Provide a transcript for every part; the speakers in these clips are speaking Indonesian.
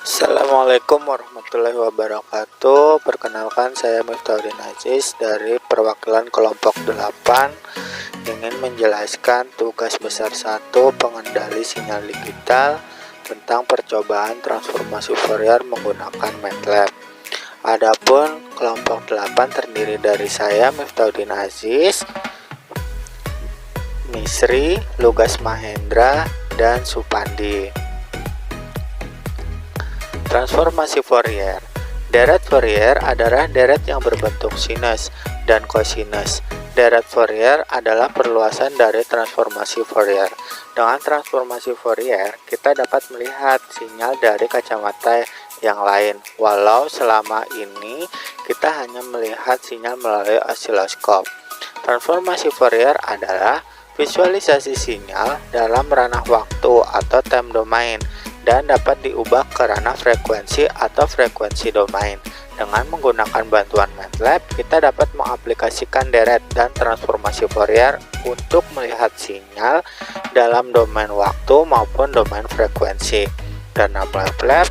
Assalamualaikum warahmatullahi wabarakatuh. Perkenalkan, saya Miftahudin Aziz dari perwakilan kelompok 8 ingin menjelaskan tugas besar 1 pengendali sinyal digital tentang percobaan transformasi Fourier menggunakan MATLAB. Adapun kelompok 8 terdiri dari saya Miftahudin Aziz, Misri, Lugas Mahendra, dan Supandi. Transformasi Fourier. Deret Fourier adalah deret yang berbentuk sinus dan kosinus. Deret Fourier adalah perluasan dari transformasi Fourier. Dengan transformasi Fourier, kita dapat melihat sinyal dari kacamata yang lain, walau selama ini kita hanya melihat sinyal melalui osiloskop. Transformasi Fourier adalah visualisasi sinyal dalam ranah waktu atau time domain dan dapat diubah ke ranah frekuensi atau frekuensi domain. Dengan menggunakan bantuan MATLAB, kita dapat mengaplikasikan deret dan transformasi Fourier untuk melihat sinyal dalam domain waktu maupun domain frekuensi. Karena MATLAB,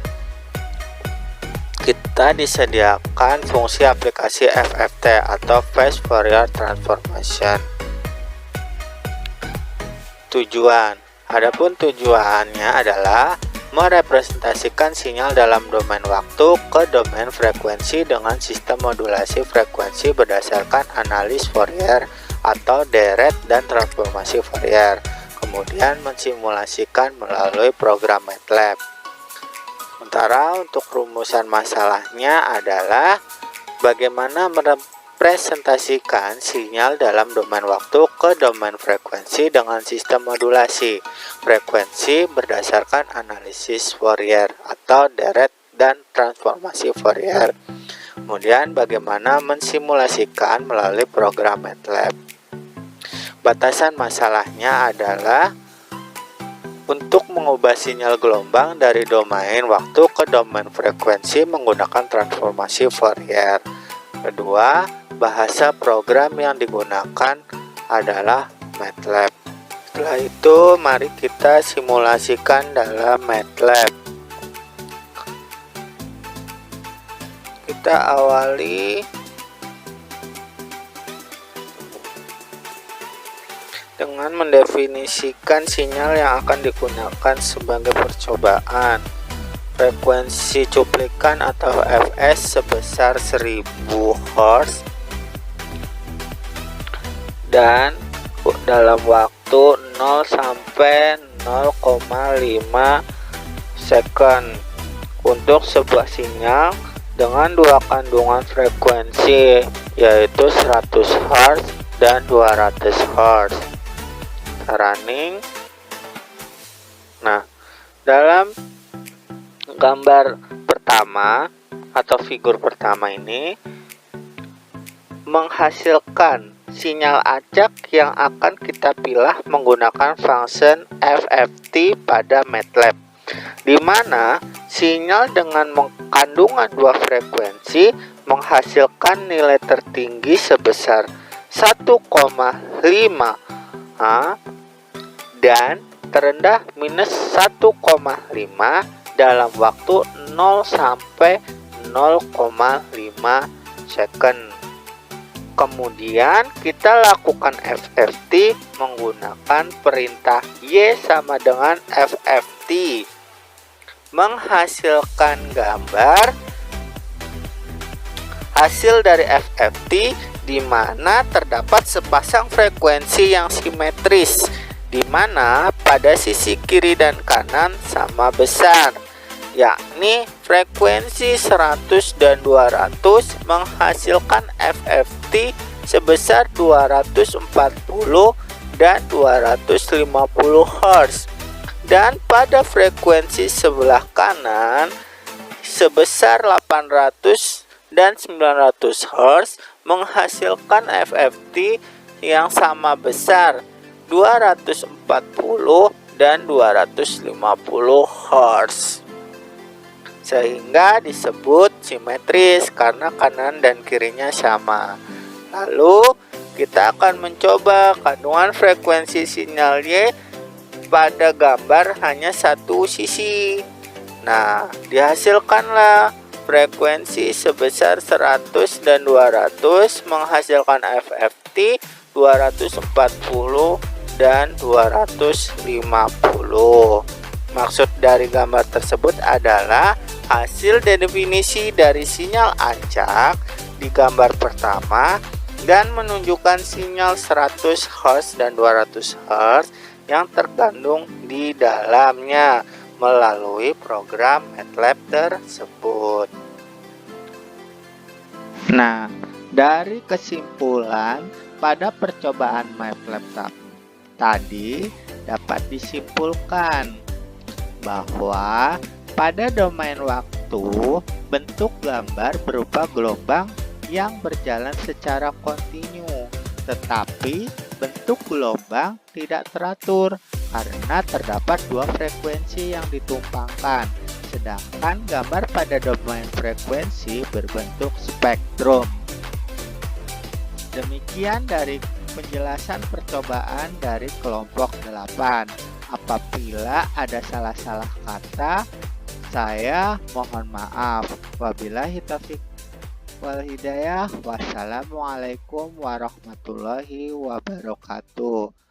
kita disediakan fungsi aplikasi FFT atau Phase Fourier Transformation. Tujuan. Adapun tujuannya adalah merepresentasikan sinyal dalam domain waktu ke domain frekuensi dengan sistem modulasi frekuensi berdasarkan analis Fourier atau deret dan transformasi Fourier, kemudian mensimulasikan melalui program MATLAB. Sementara untuk rumusan masalahnya adalah bagaimana merepresentasikan sinyal dalam domain waktu ke domain frekuensi dengan sistem modulasi frekuensi berdasarkan analisis Fourier atau deret dan transformasi Fourier. Kemudian bagaimana mensimulasikan melalui program MATLAB. Batasan masalahnya adalah untuk mengubah sinyal gelombang dari domain waktu ke domain frekuensi menggunakan transformasi Fourier. Kedua, bahasa program yang digunakan adalah MATLAB. Setelah itu, mari kita simulasikan dalam MATLAB. Kita awali dengan mendefinisikan sinyal yang akan digunakan sebagai percobaan. Frekuensi cuplikan atau Fs sebesar 1000 Hz dan dalam waktu 0 sampai 0,5 second untuk sebuah sinyal dengan dua kandungan frekuensi yaitu 100 Hz dan 200 Hz. Running. Nah, dalam gambar pertama atau figur pertama ini menghasilkan sinyal acak yang akan kita pilih menggunakan function FFT pada MATLAB, di mana sinyal dengan kandungan dua frekuensi menghasilkan nilai tertinggi sebesar 1,5 dan terendah minus 1,5 dalam waktu 0 sampai 0,5 second. Kemudian kita lakukan FFT menggunakan perintah Y sama dengan FFT, menghasilkan gambar hasil dari FFT di mana terdapat sepasang frekuensi yang simetris, di mana pada sisi kiri dan kanan sama besar, yakni frekuensi 100 dan 200 menghasilkan FFT sebesar 240 dan 250 Hz, dan pada frekuensi sebelah kanan sebesar 800 dan 900 Hz menghasilkan FFT yang sama besar 240 dan 250 Hz, sehingga disebut simetris karena kanan dan kirinya sama. Lalu kita akan mencoba kandungan frekuensi sinyal Y pada gambar hanya satu sisi, Nah, dihasilkanlah frekuensi sebesar 100 dan 200 menghasilkan FFT 240 dan 250. Maksud dari gambar tersebut adalah hasil definisi dari sinyal acak di gambar pertama dan menunjukkan sinyal 100 Hz dan 200 Hz yang terkandung di dalamnya melalui program MATLAB tersebut. Nah, dari kesimpulan pada percobaan MATLAB tadi dapat disimpulkan bahwa pada domain waktu bentuk gambar berupa gelombang yang berjalan secara kontinu, tetapi bentuk gelombang tidak teratur karena terdapat dua frekuensi yang ditumpangkan, sedangkan gambar pada domain frekuensi berbentuk spektrum. Demikian dari penjelasan percobaan dari kelompok 8. Apabila ada salah-salah kata, saya mohon maaf. Wabillahi taufiq wal hidayah. Wassalamualaikum warahmatullahi wabarakatuh.